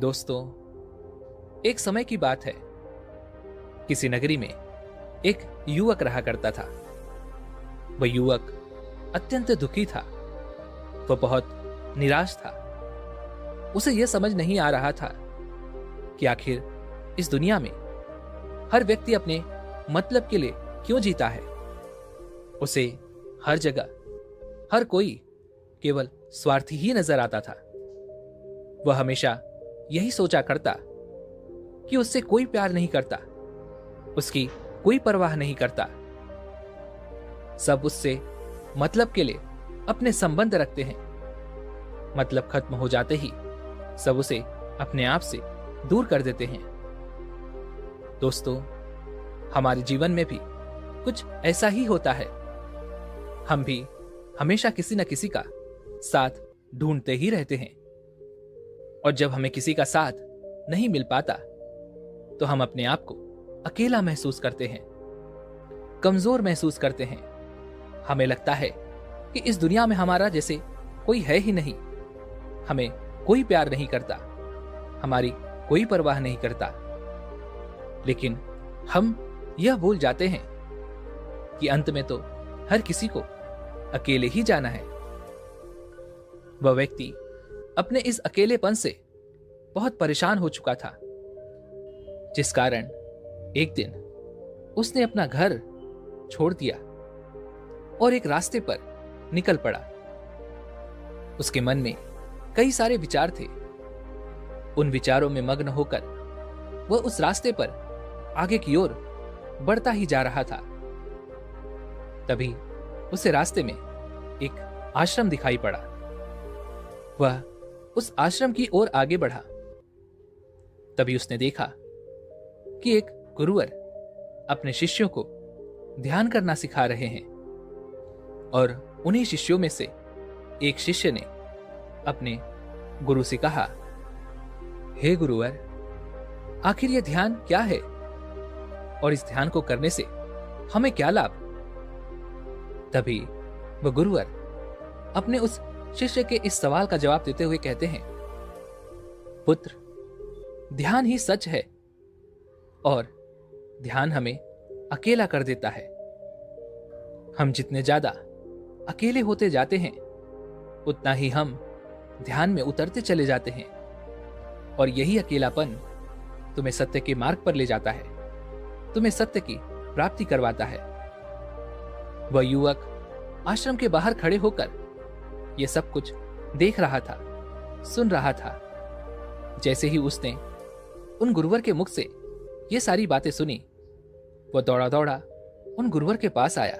दोस्तों, एक समय की बात है। किसी नगरी में एक युवक रहा करता था। वह युवक अत्यंत दुखी था। वह बहुत निराश था। उसे यह समझ नहीं आ रहा था कि आखिर इस दुनिया में हर व्यक्ति अपने मतलब के लिए क्यों जीता है। उसे हर जगह हर कोई केवल स्वार्थी ही नजर आता था। वह हमेशा यही सोचा करता कि उससे कोई प्यार नहीं करता, उसकी कोई परवाह नहीं करता। सब उससे मतलब के लिए अपने संबंध रखते हैं। मतलब खत्म हो जाते ही सब उसे अपने आप से दूर कर देते हैं। दोस्तों, हमारे जीवन में भी कुछ ऐसा ही होता है। हम भी हमेशा किसी न किसी का साथ ढूंढते ही रहते हैं, और जब हमें किसी का साथ नहीं मिल पाता तो हम अपने आप को अकेला महसूस करते हैं, कमजोर महसूस करते हैं। हमें लगता है कि इस दुनिया में हमारा जैसे कोई है ही नहीं। हमें कोई प्यार नहीं करता, हमारी कोई परवाह नहीं करता। लेकिन हम यह भूल जाते हैं कि अंत में तो हर किसी को अकेले ही जाना है। वह व्यक्ति अपने इस अकेलेपन से बहुत परेशान हो चुका था, जिस कारण एक दिन उसने अपना घर छोड़ दिया और एक रास्ते पर निकल पड़ा। उसके मन में कई सारे विचार थे। उन विचारों में मग्न होकर वह उस रास्ते पर आगे की ओर बढ़ता ही जा रहा था। तभी उसे रास्ते में एक आश्रम दिखाई पड़ा। वह उस आश्रम की ओर आगे बढ़ा। तभी उसने देखा कि एक गुरुवर अपने शिष्यों को ध्यान करना सिखा रहे हैं, और उन्हीं शिष्यों में से एक शिष्य ने अपने गुरु से कहा, हे गुरुवर, आखिर यह ध्यान क्या है और इस ध्यान को करने से हमें क्या लाभ? तभी वह गुरुवर अपने उस शिष्य के इस सवाल का जवाब देते हुए कहते हैं, पुत्र, ध्यान ही सच है, और ध्यान हमें अकेला कर देता है। हम जितने ज्यादा अकेले होते जाते हैं उतना ही हम ध्यान में उतरते चले जाते हैं, और यही अकेलापन तुम्हें सत्य के मार्ग पर ले जाता है, तुम्हें सत्य की प्राप्ति करवाता है। वह युवक आश्रम के बाहर खड़े होकर यह सब कुछ देख रहा था, सुन रहा था। जैसे ही उसने उन गुरुवर के मुख से ये सारी बातें सुनी, वह दौड़ा दौड़ा उन गुरुवर के पास आया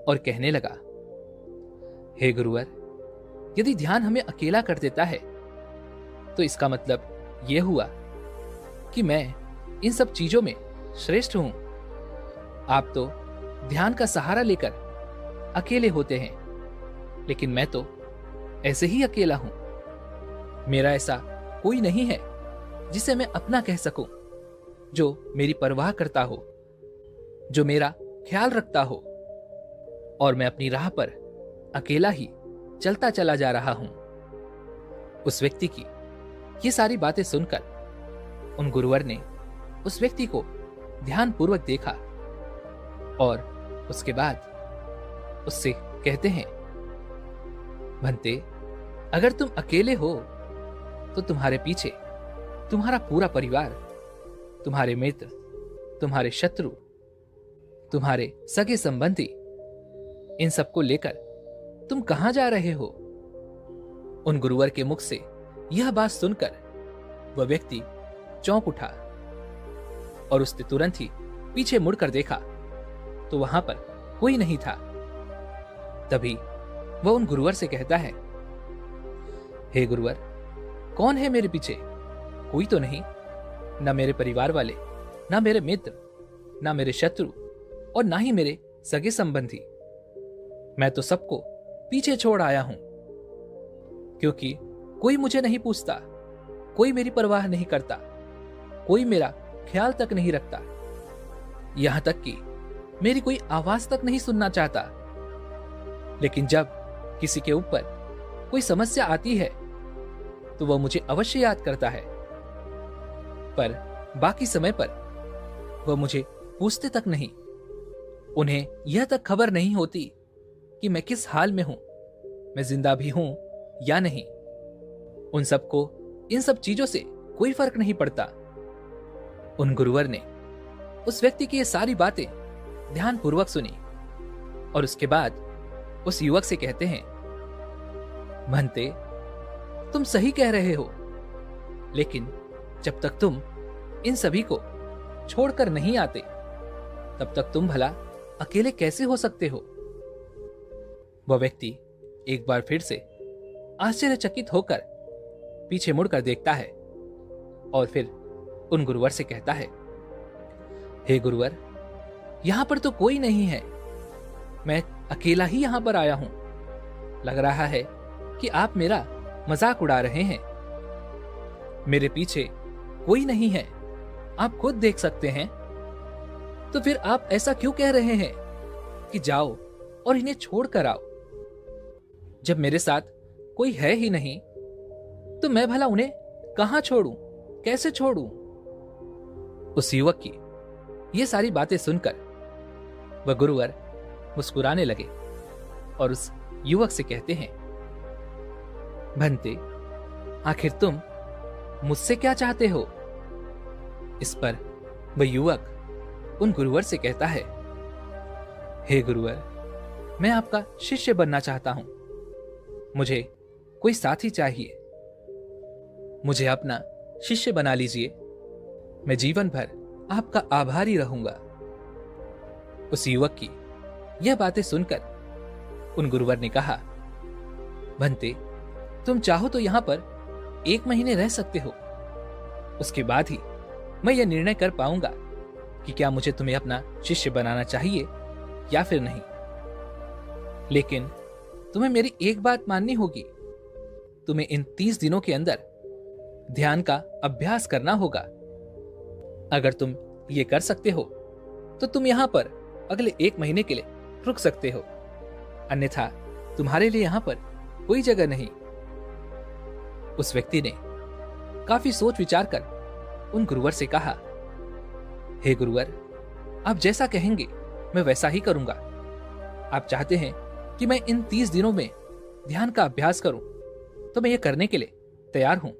और कहने लगा, हे गुरुवर, यदि ध्यान हमें अकेला कर देता है तो इसका मतलब यह हुआ कि मैं इन सब चीजों में श्रेष्ठ हूं। आप तो ध्यान का सहारा लेकर अकेले होते हैं, लेकिन मैं तो ऐसे ही अकेला हूं। मेरा ऐसा कोई नहीं है जिसे मैं अपना कह सकूं, जो मेरी परवाह करता हो, जो मेरा ख्याल रखता हो, और मैं अपनी राह पर अकेला ही चलता चला जा रहा हूं। उस व्यक्ति की ये सारी बातें सुनकर उन गुरुवर ने उस व्यक्ति को ध्यानपूर्वक देखा, और उसके बाद उससे कहते हैं, भंते, अगर तुम अकेले हो तो तुम्हारे पीछे तुम्हारा पूरा परिवार, तुम्हारे मित्र, तुम्हारे शत्रु, तुम्हारे सगे संबंधी, इन सबको लेकर तुम कहां जा रहे हो? उन गुरुवर के मुख से यह बात सुनकर वह व्यक्ति चौंक उठा, और उसने तुरंत ही पीछे मुड़कर देखा तो वहां पर कोई नहीं था। तभी वह उन गुरुवर से कहता है, हे गुरुवर, कौन है मेरे पीछे? कोई तो नहीं, ना मेरे परिवार वाले, ना मेरे मित्र, ना मेरे शत्रु, और ना ही मेरे सगे संबंधी। मैं तो सबको पीछे छोड़ आया हूं, क्योंकि कोई मुझे नहीं पूछता, कोई मेरी परवाह नहीं करता, कोई मेरा ख्याल तक नहीं रखता, यहां तक कि मेरी कोई आवाज तक नहीं सुनना चाहता। लेकिन जब किसी के ऊपर कोई समस्या आती है तो वह मुझे अवश्य याद करता है, पर बाकी समय पर वह मुझे पूछते तक नहीं। उन्हें यह तक खबर नहीं होती कि मैं किस हाल में हूं, मैं जिंदा भी हूं या नहीं। उन सबको इन सब चीजों से कोई फर्क नहीं पड़ता। उन गुरुवर ने उस व्यक्ति की ये सारी बातें ध्यानपूर्वक सुनी और उसके बाद उस युवक से कहते हैं, भंते, तुम सही कह रहे हो, लेकिन जब तक तुम इन सभी को छोड़कर नहीं आते तब तक तुम भला अकेले कैसे हो सकते हो। वह व्यक्ति एक बार फिर से आश्चर्यचकित होकर पीछे मुड़कर देखता है और फिर उन गुरुवर से कहता है, हे गुरुवर, यहां पर तो कोई नहीं है, मैं अकेला ही यहां पर आया हूं। लग रहा है कि आप मेरा मजाक उड़ा रहे हैं। मेरे पीछे कोई नहीं है, आप खुद देख सकते हैं। तो फिर आप ऐसा क्यों कह रहे हैं कि जाओ और इन्हें छोड़कर आओ? जब मेरे साथ कोई है ही नहीं तो मैं भला उन्हें कहां छोड़ूं, कैसे छोड़ूं? उस युवक की ये सारी बातें सुनकर वह गुरुवर मुस्कुराने लगे और उस युवक से कहते हैं, भंते, आखिर तुम मुझसे क्या चाहते हो? इस पर वह युवक उन गुरुवर से कहता है, हे गुरुवर, मैं आपका शिष्य बनना चाहता हूं। मुझे कोई साथी चाहिए, मुझे अपना शिष्य बना लीजिए। मैं जीवन भर आपका आभारी रहूंगा। उस युवक की यह बातें सुनकर उन गुरुवर ने कहा, भंते, तुम चाहो तो यहां पर 1 महीने रह सकते हो। उसके बाद ही मैं यह निर्णय कर पाऊंगा कि क्या मुझे तुम्हें अपना शिष्य बनाना चाहिए या फिर नहीं। लेकिन तुम्हें मेरी एक बात माननी होगी, तुम्हें इन 30 दिनों के अंदर ध्यान का अभ्यास करना होगा। अगर तुम ये कर सकते हो तो तुम यहां पर अगले 1 महीने के लिए रुक सकते हो, अन्यथा तुम्हारे लिए यहां पर कोई जगह नहीं। उस व्यक्ति ने काफी सोच विचार कर उन गुरुवर से कहा, हे गुरुवर, आप जैसा कहेंगे मैं वैसा ही करूंगा। आप चाहते हैं कि मैं इन 30 दिनों में ध्यान का अभ्यास करूं तो मैं ये करने के लिए तैयार हूं।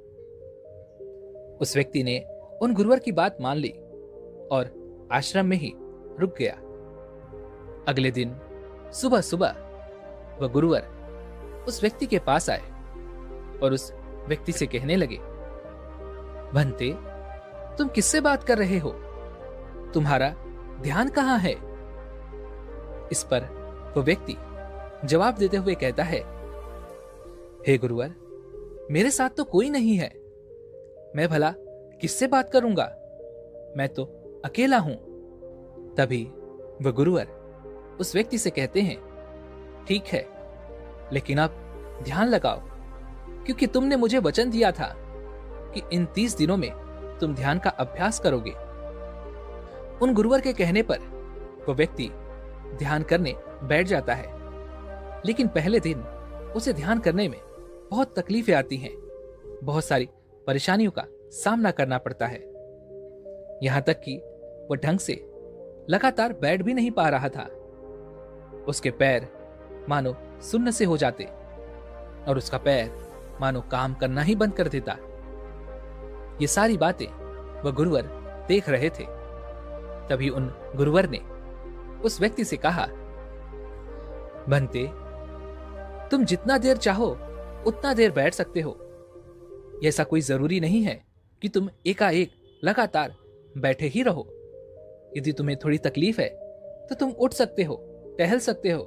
उस व्यक्ति ने उन गुरुवर की बात मान ली और आश्रम में ही रुक गया। अगले दिन सुबह सुबह वह गुरुवर उस व्यक्ति के पास आए और उस व्यक्ति से कहने लगे, भंते, तुम किससे बात कर रहे हो? तुम्हारा ध्यान कहां है? इस पर वो व्यक्ति जवाब देते हुए कहता है, हे गुरुवर, मेरे साथ तो कोई नहीं है, मैं भला किससे बात करूंगा? मैं तो अकेला हूं। तभी वह गुरुवर उस व्यक्ति से कहते हैं, ठीक है, लेकिन आप ध्यान लगाओ, क्योंकि तुमने मुझे वचन दिया था कि इन 30 दिनों में तुम ध्यान का अभ्यास करोगे। उन गुरुवर के कहने पर वह व्यक्ति ध्यान करने बैठ जाता है, लेकिन पहले दिन उसे ध्यान करने में बहुत तकलीफें आती हैं, बहुत सारी परेशानियों का सामना करना पड़ता है। यहां तक कि वह ढंग से लगातार बैठ भी नहीं पा रहा था। उसके पैर मानो सुन्न से हो जाते और उसका पैर मानो काम करना ही बंद कर देता। ये सारी बातें वह गुरुवर देख रहे थे। तभी उन गुरुवर ने उस व्यक्ति से कहा, भंते, तुम जितना देर चाहो उतना देर बैठ सकते हो। ऐसा कोई जरूरी नहीं है कि तुम एकाएक लगातार बैठे ही रहो। यदि तुम्हें थोड़ी तकलीफ है तो तुम उठ सकते हो, टहल सकते हो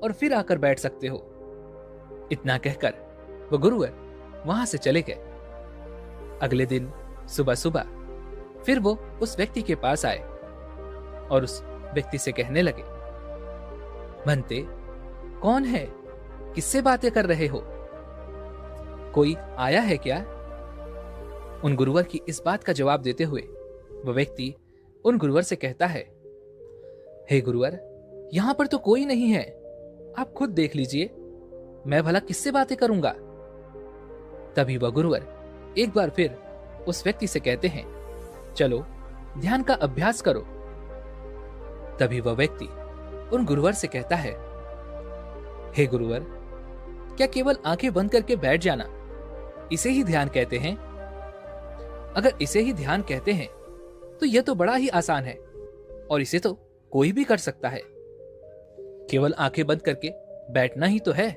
और फिर आकर बैठ सकते हो। इतना कहकर वो गुरुवर वहां से चले गए। अगले दिन सुबह सुबह फिर वो उस व्यक्ति के पास आए और उस व्यक्ति से कहने लगे, भंते, कौन है? किससे बातें कर रहे हो? कोई आया है क्या? उन गुरुवर की इस बात का जवाब देते हुए वह व्यक्ति उन गुरुवर से कहता है, हे गुरुवर, यहां पर तो कोई नहीं है, आप खुद देख लीजिए, मैं भला किससे बातें करूंगा? तभी वह गुरुवर एक बार फिर उस व्यक्ति से कहते हैं, चलो ध्यान का अभ्यास करो। तभी वह व्यक्ति उन गुरुवर से कहता है, हे गुरुवर, क्या केवल आंखें बंद करके बैठ जाना इसे ही ध्यान कहते हैं? अगर इसे ही ध्यान कहते हैं तो यह तो बड़ा ही आसान है और इसे तो कोई भी कर सकता है। केवल आंखें बंद करके बैठना ही तो है।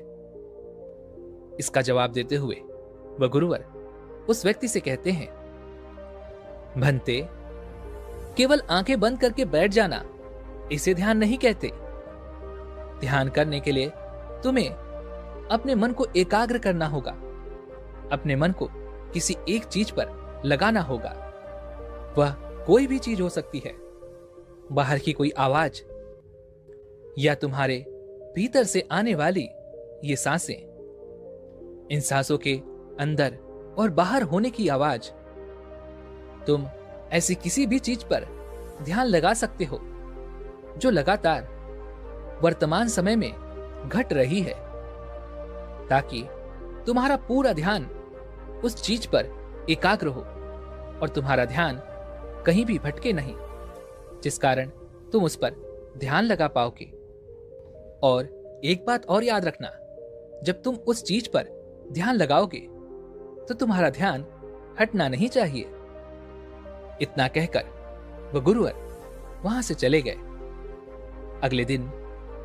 इसका जवाब देते हुए वह गुरुवर उस व्यक्ति से कहते हैं, भंते, केवल आंखें बंद करके बैठ जाना इसे ध्यान नहीं कहते। ध्यान करने के लिए तुम्हें अपने मन को एकाग्र करना होगा। अपने मन को किसी एक चीज पर लगाना होगा। वह कोई भी चीज हो सकती है, बाहर की कोई आवाज या तुम्हारे भीतर से आने वाली ये सांसें। इन सांसों के अंदर और बाहर होने की आवाज। तुम ऐसी किसी भी चीज पर ध्यान लगा सकते हो जो लगातार वर्तमान समय में घट रही है, ताकि तुम्हारा पूरा ध्यान उस चीज पर एकाग्र हो और तुम्हारा ध्यान कहीं भी भटके नहीं, जिस कारण तुम उस पर ध्यान लगा पाओगे। और एक बात और याद रखना, जब तुम उस चीज पर ध्यान लगाओगे तो तुम्हारा ध्यान हटना नहीं चाहिए। इतना कहकर वह गुरुवर वहां से चले गए। अगले दिन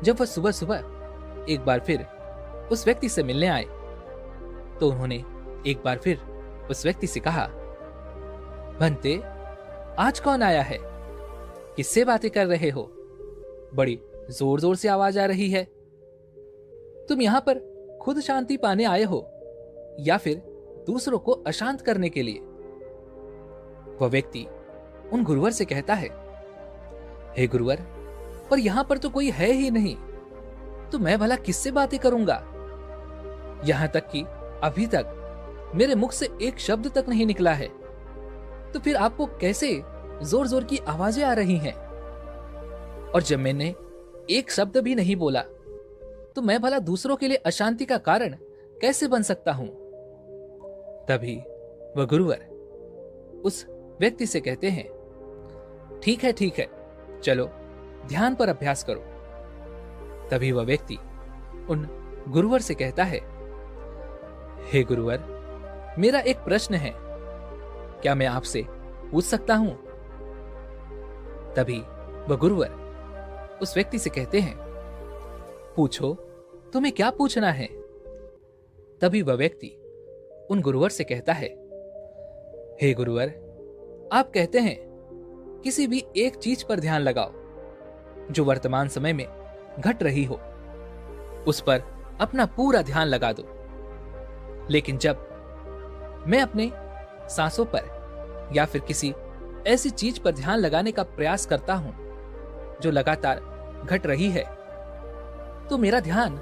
जब वह सुबह सुबह एक बार फिर उस व्यक्ति से मिलने आए तो उन्होंने एक बार फिर उस व्यक्ति से कहा, भंते, आज कौन आया है? किससे बातें कर रहे हो? बड़ी जोर जोर से आवाज आ रही है। तुम यहां पर खुद शांति पाने आए हो या फिर दूसरों को अशांत करने के लिए? वह व्यक्ति उन गुरुवर से कहता है, हे गुरुवर, पर यहां पर तो कोई है ही नहीं, तो मैं भला किससे बातें करूंगा? यहां तक कि अभी तक मेरे मुख से एक शब्द तक नहीं निकला है, तो फिर आपको कैसे जोर जोर की आवाजें आ रही हैं? और जब मैंने एक शब्द भी नहीं बोला तो मैं भला दूसरों के लिए अशांति का कारण कैसे बन सकता हूं? तभी वह गुरुवर उस व्यक्ति से कहते हैं, ठीक है, चलो ध्यान पर अभ्यास करो। तभी वह व्यक्ति उन गुरुवर से कहता है, हे गुरुवर, मेरा एक प्रश्न है, क्या मैं आपसे पूछ सकता हूं? तभी वह गुरुवर उस व्यक्ति से कहते हैं, पूछो, तुम्हें क्या पूछना है? तभी वह व्यक्ति उन गुरुवर से कहता है, हे गुरुवर, आप कहते हैं किसी भी एक चीज पर ध्यान लगाओ जो वर्तमान समय में घट रही हो, उस पर अपना पूरा ध्यान लगा दो। लेकिन जब मैं अपने सांसों पर या फिर किसी ऐसी चीज पर ध्यान लगाने का प्रयास करता हूं जो लगातार घट रही है, तो मेरा ध्यान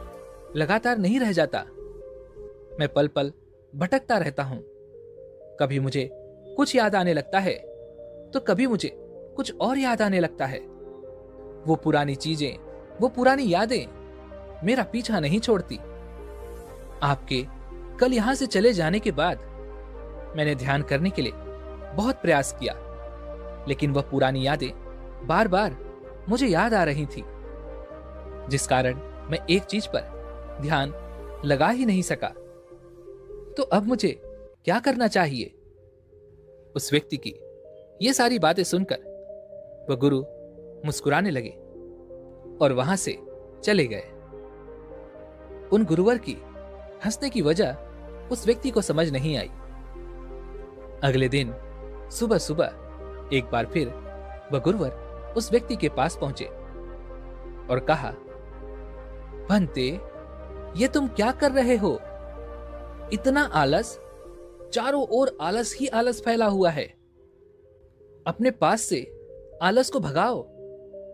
लगातार नहीं रह जाता। मैं पल पल भटकता रहता हूं। कभी मुझे कुछ याद आने लगता है तो कभी मुझे कुछ और याद आने लगता है। वो पुरानी चीजें, वो पुरानी यादें मेरा पीछा नहीं छोड़ती। आपके कल यहां से चले जाने के बाद मैंने ध्यान करने के लिए बहुत प्रयास किया, लेकिन वह पुरानी यादें बार बार मुझे याद आ रही थी, जिस कारण मैं एक चीज पर ध्यान लगा ही नहीं सका। तो अब मुझे क्या करना चाहिए? उस व्यक्ति की ये सारी बातें सुनकर वह गुरु मुस्कुराने लगे और वहां से चले गए। उन गुरुवर की हंसने की वजह उस व्यक्ति को समझ नहीं आई। अगले दिन सुबह सुबह एक बार फिर वह गुरुवर उस व्यक्ति के पास पहुंचे और कहा, भंते, ये तुम क्या कर रहे हो? इतना आलस, चारों ओर आलस ही आलस फैला हुआ है। अपने पास से आलस को भगाओ,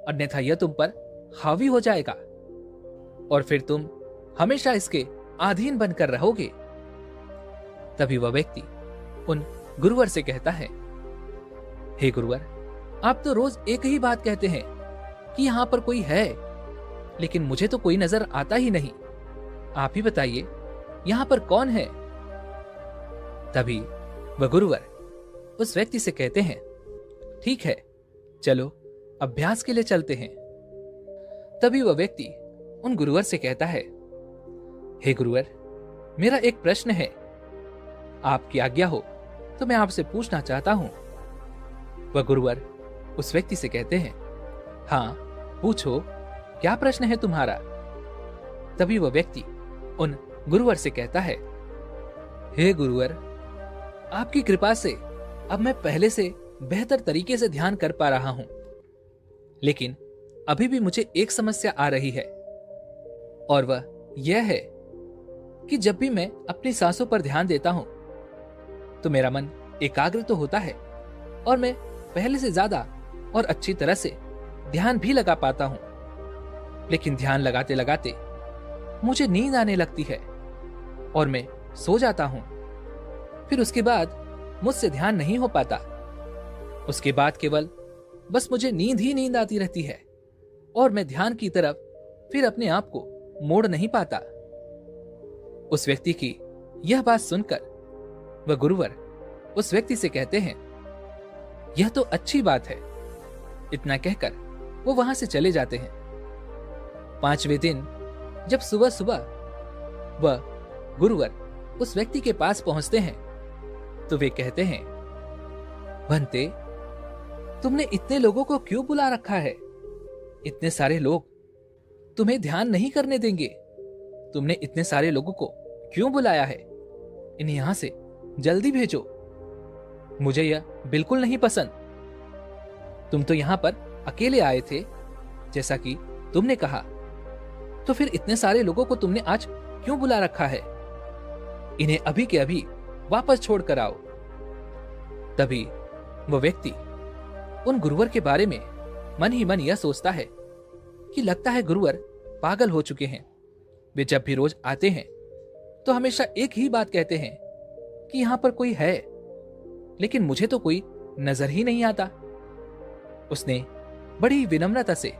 अन्यथा यह तुम पर हावी हो जाएगा और फिर तुम हमेशा इसके अधीन बनकर रहोगे। तभी वह व्यक्ति उन गुरुवर से कहता है, हे गुरुवर, आप तो रोज एक ही बात कहते हैं कि यहां पर कोई है, लेकिन मुझे तो कोई नजर आता ही नहीं। आप ही बताइए, यहां पर कौन है? तभी वह गुरुवर उस व्यक्ति से कहते हैं, ठीक है, चलो अभ्यास के लिए चलते हैं। तभी वह व्यक्ति उन गुरुवर से कहता है, हे गुरुवर, मेरा एक प्रश्न है, आपकी आज्ञा हो तो मैं आपसे पूछना चाहता हूं। वह गुरुवर उस व्यक्ति से कहते हैं, हाँ पूछो, क्या प्रश्न है तुम्हारा। तभी वह व्यक्ति उन गुरुवर से कहता है, हे गुरुवर, आपकी कृपा से अब मैं पहले से बेहतर तरीके से ध्यान कर पा रहा हूं, लेकिन अभी भी मुझे एक समस्या आ रही है, और वह यह है कि जब भी मैं अपनी सांसों पर ध्यान देता हूं तो मेरा मन एकाग्र तो होता है और मैं पहले से ज्यादा और अच्छी तरह से ध्यान भी लगा पाता हूं, लेकिन ध्यान लगाते लगाते मुझे नींद आने लगती है और मैं सो जाता हूं। फिर उसके बाद मुझसे ध्यान नहीं हो पाता। उसके बाद केवल बस मुझे नींद ही नींद आती रहती है और मैं ध्यान की तरफ फिर अपने आप को मोड़ नहीं पाता। उस व्यक्ति की यह बात सुनकर वह गुरुवर उस व्यक्ति से कहते हैं, यह तो अच्छी बात है। इतना कहकर वो वहां से चले जाते हैं। 5वें दिन जब सुबह सुबह वह गुरुवर उस व्यक्ति के पास पहुंचते हैं तो वे कहते हैं, भंते, तुमने इतने लोगों को क्यों बुला रखा है? इतने सारे लोग तुम्हें ध्यान नहीं करने देंगे। तुमने इतने सारे लोगों को क्यों बुलाया है? इन्हें यहां से जल्दी भेजो। मुझे यह बिल्कुल नहीं पसंद। तुम तो यहां पर अकेले आए थे, जैसा कि तुमने कहा, तो फिर इतने सारे लोगों को तुमने आज क्यों बुला रखा है? इन्हें अभी के अभी वापस छोड़ कर आओ। तभी वह व्यक्ति उन गुरुवर के बारे में मन ही मन यह सोचता है कि लगता है गुरुवर पागल हो चुके हैं। वे जब भी रोज आते हैं तो हमेशा एक ही बात कहते हैं कि यहां पर कोई है, लेकिन मुझे तो कोई नजर ही नहीं आता। उसने बड़ी विनम्रता से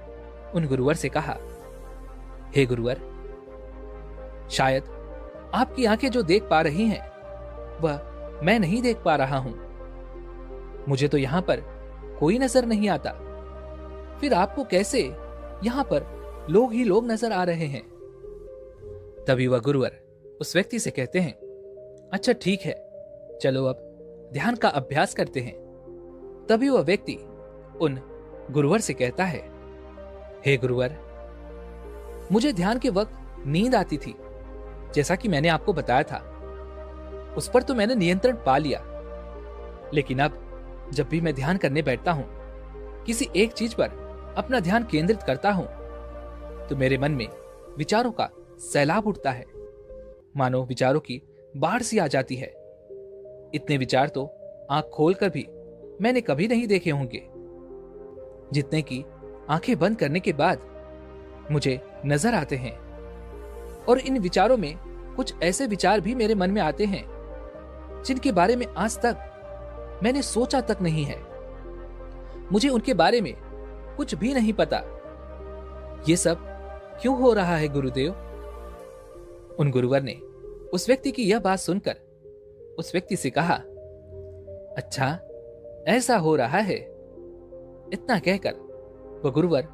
उन गुरुवर से कहा, हे गुरुवर, शायद आपकी आंखें जो देख पा रही हैं वह मैं नहीं देख पा रहा हूं। मुझे तो यहां पर कोई नजर नहीं आता, फिर आपको कैसे यहां पर लोग ही लोग नजर आ रहे हैं? तभी वह गुरुवर उस व्यक्ति से कहते हैं, अच्छा ठीक है, चलो अब ध्यान का अभ्यास करते हैं। तभी वह व्यक्ति उन गुरुवर से कहता है, हे गुरुवर, मुझे ध्यान के वक्त नींद आती थी, जैसा कि मैंने आपको बताया था। उस पर तो मैंने नियंत्रण पा लिया, लेकिन अब जब भी मैं ध्यान करने बैठता हूं, किसी एक चीज पर अपना ध्यान केंद्रित करता हूं, तो मेरे मन में विचारों का सैलाब उठता है, मानो विचारों की बाढ़ सी आ जाती है। इतने विचार तो आंख खोलकर भी मैंने कभी नहीं देखे होंगे, जितने की आंखें बंद करने के बाद मुझे नजर आते हैं। और इन विचारों में कुछ ऐसे विचार भी मेरे मन में आते हैं जिनके बारे में आज तक मैंने सोचा तक नहीं है। मुझे उनके बारे में कुछ भी नहीं पता। ये सब क्यों हो रहा है गुरुदेव? उन गुरुवर ने उस व्यक्ति की यह बात सुनकर उस व्यक्ति से कहा, अच्छा ऐसा हो रहा है। इतना कहकर वह गुरुवर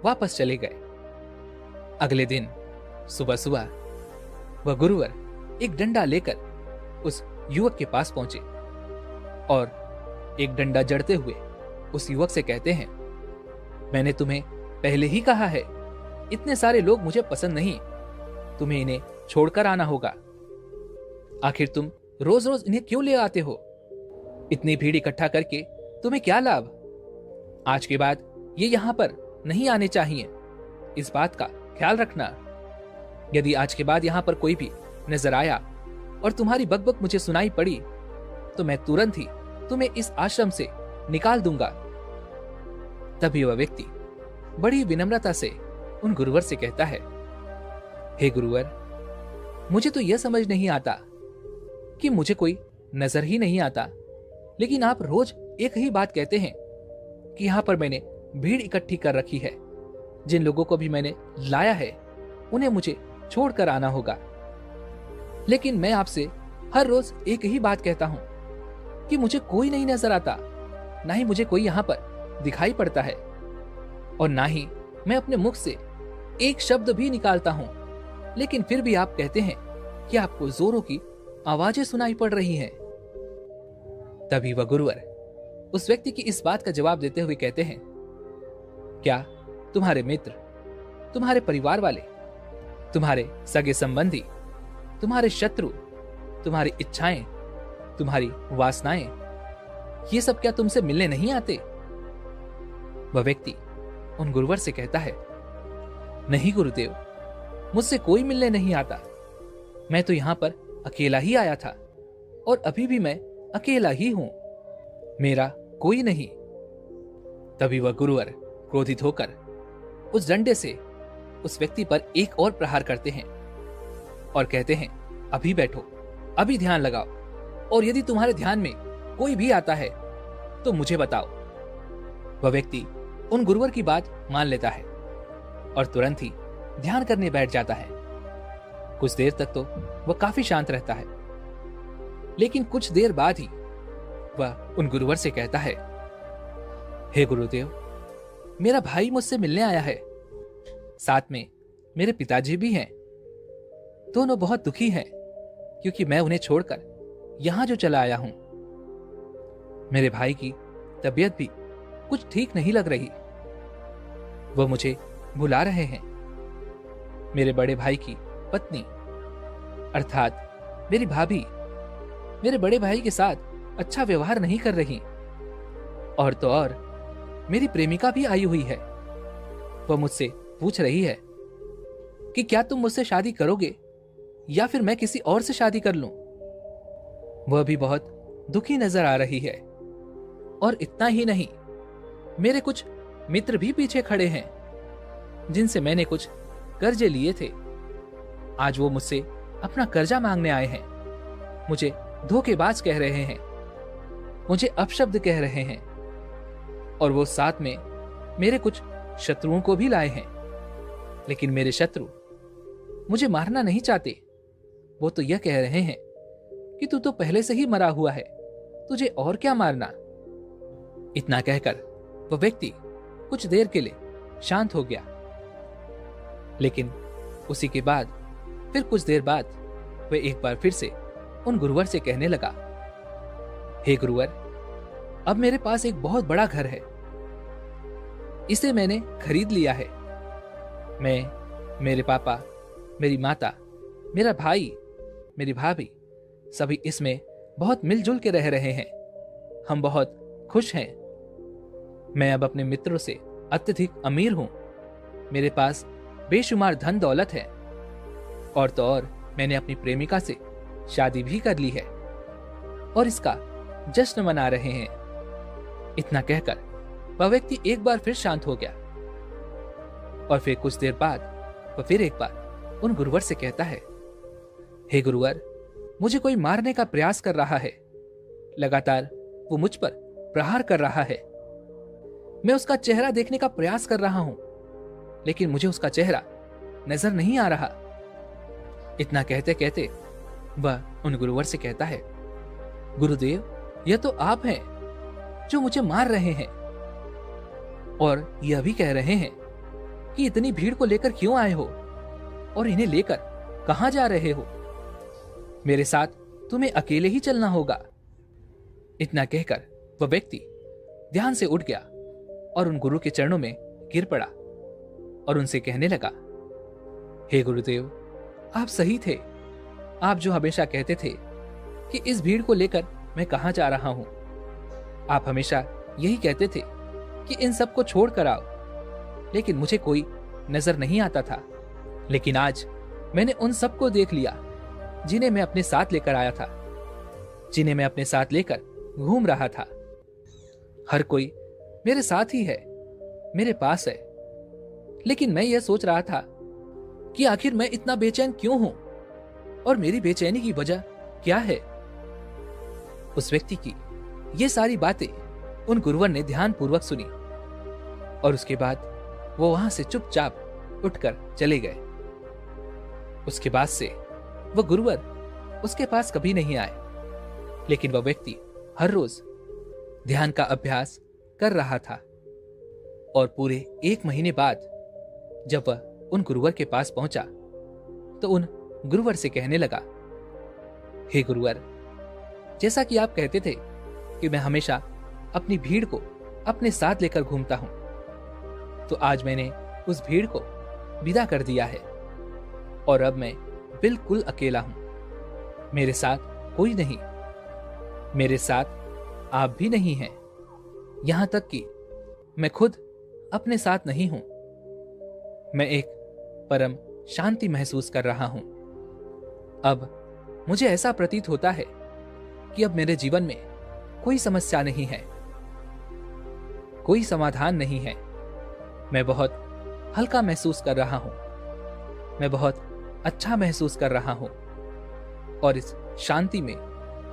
वापस चले गए। अगले दिन सुबह सुबह वह गुरुवर एक डंडा लेकर उस युवक के पास पहुंचे और एक डंडा जड़ते हुए उस युवक से कहते हैं, मैंने तुम्हें पहले ही कहा है, इतने सारे लोग मुझे पसंद नहीं, तुम्हें इन्हें छोड़कर आना होगा। आखिर तुम रोज रोज इन्हें क्यों ले आते हो? इतनी भीड़ इकट्ठा करके तुम्हें क्या लाभ? आज के बाद ये यहां पर नहीं आने चाहिए, इस बात का ख्याल रखना। यदि आज के बाद यहां पर कोई भी नजर आया और तुम्हारी बकबक मुझे सुनाई पड़ी तो मैं तुरंत ही तुम्हें इस आश्रम से निकाल दूंगा। तभी वह व्यक्ति बड़ी विनम्रता से उन गुरुवर से कहता है, हे गुरुवर, मुझे तो यह समझ नहीं आता कि मुझे कोई नजर ही नहीं आता, लेकिन आप रोज एक ही बात कहते हैं कि यहां पर मैंने भीड़ इकट्ठी कर रखी है, जिन लोगों को भी मैंने लाया है उन्हें मुझे छोड़कर आना होगा। लेकिन मैं आपसे हर रोज एक ही बात कहता हूँ कि मुझे कोई नहीं नजर आता, ना ही मुझे कोई यहाँ पर दिखाई पड़ता है, और ना ही मैं अपने मुख से एक शब्द भी निकालता हूँ, लेकिन फिर भी आप कहते हैं कि आपको जोरों की आवाजें सुनाई पड़ रही हैं। तभी वह गुरुवर उस व्यक्ति की इस बात का जवाब देते हुए कहते हैं, क्या तुम्हारे मित्र, तुम्हारे परिवार वाले, तुम्हारे सगे संबंधी, तुम्हारे शत्रु, तुम्हारी इच्छाएं, तुम्हारी वासनाएं, ये सब क्या तुमसे मिलने नहीं आते? वह व्यक्ति उन गुरुवर से कहता है, नहीं गुरुदेव, मुझसे कोई मिलने नहीं आता। मैं तो यहां पर अकेला ही आया था और अभी भी मैं अकेला ही हूं, मेरा कोई नहीं। तभी वह गुरुवर क्रोधित होकर उस डंडे से उस व्यक्ति पर एक और प्रहार करते हैं और कहते हैं, अभी बैठो, अभी ध्यान लगाओ, और यदि तुम्हारे ध्यान में कोई भी आता है तो मुझे बताओ। वह व्यक्ति उन गुरुवर की बात मान लेता है और तुरंत ही ध्यान करने बैठ जाता है। कुछ देर तक तो वह काफी शांत रहता है, लेकिन कुछ देर बाद ही वह उन गुरुवर से कहता है, हे गुरुदेव, मेरा भाई मुझसे मिलने आया है, साथ में मेरे पिताजी भी हैं। दोनों बहुत दुखी हैं क्योंकि मैं उन्हें छोड़कर यहां जो चला आया हूं। मेरे भाई की तबीयत भी कुछ ठीक नहीं लग रही, वह मुझे बुला रहे हैं। मेरे बड़े भाई की पत्नी अर्थात मेरी भाभी मेरे बड़े भाई के साथ अच्छा व्यवहार नहीं कर रही, और तो और मेरी प्रेमिका भी आई हुई है। वह मुझसे पूछ रही है कि क्या तुम मुझसे शादी करोगे या फिर मैं किसी और से शादी कर लूं। वह भी बहुत दुखी नजर आ रही है, और इतना ही नहीं, मेरे कुछ मित्र भी पीछे खड़े हैं जिनसे मैंने कुछ कर्जे लिए थे। आज वो मुझसे अपना कर्जा मांगने आए हैं, मुझे धोखेबाज कह रहे हैं, मुझे अपशब्द कह रहे हैं, और वो साथ में मेरे कुछ शत्रुओं को भी लाए हैं। लेकिन मेरे शत्रु मुझे मारना नहीं चाहते, वो तो यह कह रहे हैं कि तू तो पहले से ही मरा हुआ है, तुझे और क्या मारना। इतना कहकर वह व्यक्ति कुछ देर के लिए शांत हो गया, लेकिन उसी के बाद फिर कुछ देर बाद वह एक बार फिर से उन गुरुवर से कहने लगा, हे गुरुवर, अब मेरे पास एक बहुत बड़ा घर है, इसे मैंने खरीद लिया है। मैं, मेरे पापा, मेरी माता, मेरा भाई, मेरी भाभी, सभी इसमें बहुत मिलजुल के रह रहे हैं। हम बहुत खुश हैं। मैं अब अपने मित्रों से अत्यधिक अमीर हूं, मेरे पास बेशुमार धन दौलत है, और तो और मैंने अपनी प्रेमिका से शादी भी कर ली है और इसका जश्न मना रहे हैं। इतना कहकर वह व्यक्ति एक बार फिर शांत हो गया, और फिर कुछ देर बाद वह फिर एक बार उन गुरुवर से कहता है, हे गुरुवर, मुझे कोई मारने का प्रयास कर रहा है, लगातार वो मुझ पर प्रहार कर रहा है। मैं उसका चेहरा देखने का प्रयास कर रहा हूं, लेकिन मुझे उसका चेहरा नजर नहीं आ रहा। इतना कहते कहते वह उन गुरुवर से कहता है, गुरुदेव, यह तो आप हैं जो मुझे मार रहे हैं, और यह भी कह रहे हैं कि इतनी भीड़ को लेकर क्यों आए हो और इन्हें लेकर कहां जा रहे हो। मेरे साथ तुम्हें अकेले ही चलना होगा। इतना कहकर वह व्यक्ति ध्यान से उठ गया और उन गुरु के चरणों में गिर पड़ा और उनसे कहने लगा, हे गुरुदेव, आप सही थे। आप जो हमेशा कहते थे कि इस भीड़ को लेकर मैं कहां जा रहा हूं, आप हमेशा यही कहते थे कि इन सब को छोड़ कर आओ, लेकिन मुझे कोई नजर नहीं आता था। लेकिन आज मैंने उन सबको देख लिया जिन्हें मैं अपने साथ लेकर आया था, जिन्हें मैं अपने साथ लेकर घूम रहा था। हर कोई मेरे साथ ही है, मेरे पास है, लेकिन मैं यह सोच रहा था कि आखिर मैं इतना बेचैन क्यों हूं और मेरी बेचैनी की वजह क्या है। उस व्यक्ति की ये सारी बातें उन गुरुवर ने ध्यानपूर्वक सुनी, और उसके बाद वो वहां से चुपचाप उठकर चले गए। उसके बाद से वह गुरुवर उसके पास कभी नहीं आए, लेकिन वह व्यक्ति हर रोज ध्यान का अभ्यास कर रहा था। और पूरे 1 महीने बाद जब वह उन गुरुवर के पास पहुंचा तो उन गुरुवर से कहने लगा, हे गुरुवर, जैसा कि आप कहते थे कि मैं हमेशा अपनी भीड़ को अपने साथ लेकर घूमता हूं, तो आज मैंने उस भीड़ को विदा कर दिया है और अब मैं बिल्कुल अकेला हूं। मेरे साथ कोई नहीं, मेरे साथ आप भी नहीं हैं, यहां तक कि मैं खुद अपने साथ नहीं हूं। मैं एक परम शांति महसूस कर रहा हूं। अब मुझे ऐसा प्रतीत होता है कि अब मेरे जीवन में कोई समस्या नहीं है, कोई समाधान नहीं है। मैं बहुत हल्का महसूस कर रहा हूं, मैं बहुत अच्छा महसूस कर रहा हूं और इस शांति में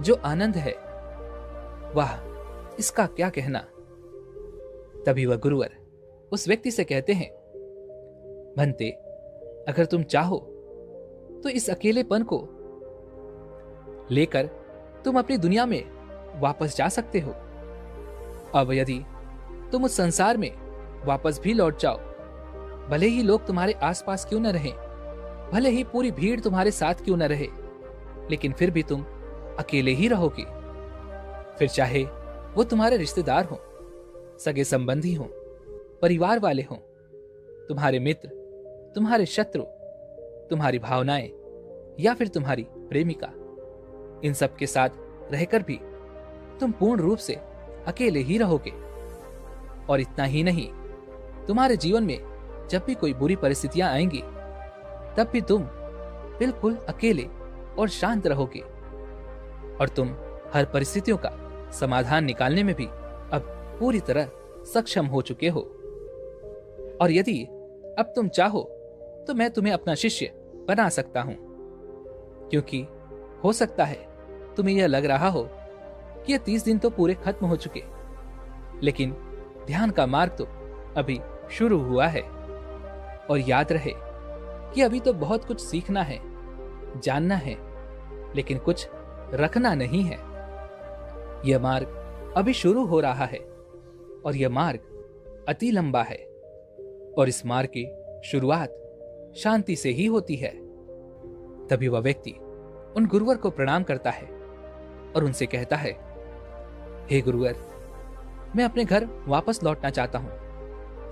जो आनंद है, वाह, इसका क्या कहना। तभी वह गुरुवर उस व्यक्ति से कहते हैं, भंते, अगर तुम चाहो तो इस अकेलेपन को लेकर तुम अपनी दुनिया में वापस जा सकते हो। अब यदि तुम उस संसार में वापस भी लौट जाओ, भले ही लोग तुम्हारे आसपास क्यों न रहें, भले ही पूरी भीड़ तुम्हारे साथ क्यों न रहे, लेकिन फिर भी तुम अकेले ही रहोगे। फिर चाहे वो तुम्हारे रिश्तेदार हो, सगे संबंधी हो, परिवार वाले हो, तुम्हारे मित्र, तुम्हारे शत्रु, तुम्हारी भावनाएं या फिर तुम्हारी प्रेमिका, इन सब के साथ रहकर भी तुम पूर्ण रूप से अकेले ही रहोगे। और इतना ही नहीं, तुम्हारे जीवन में जब भी कोई बुरी परिस्थितियां आएंगी, तब भी तुम बिल्कुल अकेले और शांत रहोगे और तुम हर परिस्थितियों का समाधान निकालने में भी अब पूरी तरह सक्षम हो चुके हो। और यदि अब तुम चाहो तो मैं तुम्हें अपना शिष्य बना सकता हूं, क्योंकि हो सकता है तुम्हें यह लग रहा हो कि ये 30 दिन तो पूरे खत्म हो चुके, लेकिन ध्यान का मार्ग तो अभी शुरू हुआ है। और याद रहे कि अभी तो बहुत कुछ सीखना है, जानना है, लेकिन कुछ रखना नहीं है। यह मार्ग अभी शुरू हो रहा है और यह मार्ग अति लंबा है और इस मार्ग की शुरुआत शांति से ही होती है। तभी वह व्यक्ति उन गुरुवर को प्रणाम करता है और उनसे कहता है, हे गुरुवर, मैं अपने घर वापस लौटना चाहता हूं,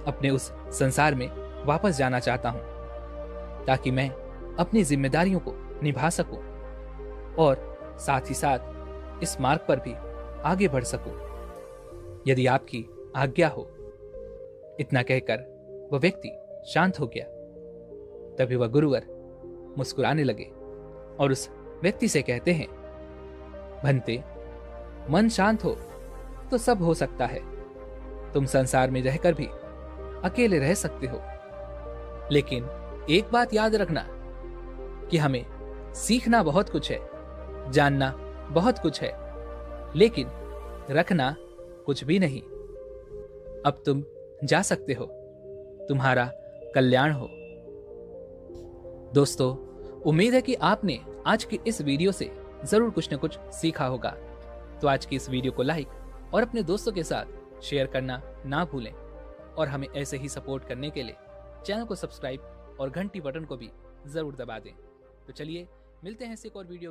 अपने उस संसार में वापस जाना चाहता हूं, ताकि मैं अपनी जिम्मेदारियों को निभा सकूं और साथ ही साथ इस मार्ग पर भी आगे बढ़ सकूं, यदि आपकी आज्ञा हो। इतना कहकर वह व्यक्ति शांत हो गया। तभी वह गुरुवर मुस्कुराने लगे और उस व्यक्ति से कहते हैं, भंते, मन शांत हो तो सब हो सकता है। तुम संसार में रहकर भी अकेले रह सकते हो, लेकिन एक बात याद रखना कि हमें सीखना बहुत कुछ है, जानना बहुत कुछ है, लेकिन रखना कुछ भी नहीं। अब तुम जा सकते हो, तुम्हारा कल्याण हो। दोस्तों, उम्मीद है कि आपने आज की इस वीडियो से जरूर कुछ न कुछ सीखा होगा। तो आज की इस वीडियो को लाइक और अपने दोस्तों के साथ शेयर करना ना भूलें और हमें ऐसे ही सपोर्ट करने के लिए चैनल को सब्सक्राइब और घंटी बटन को भी जरूर दबा दें। तो चलिए मिलते हैं इस एक और वीडियो में।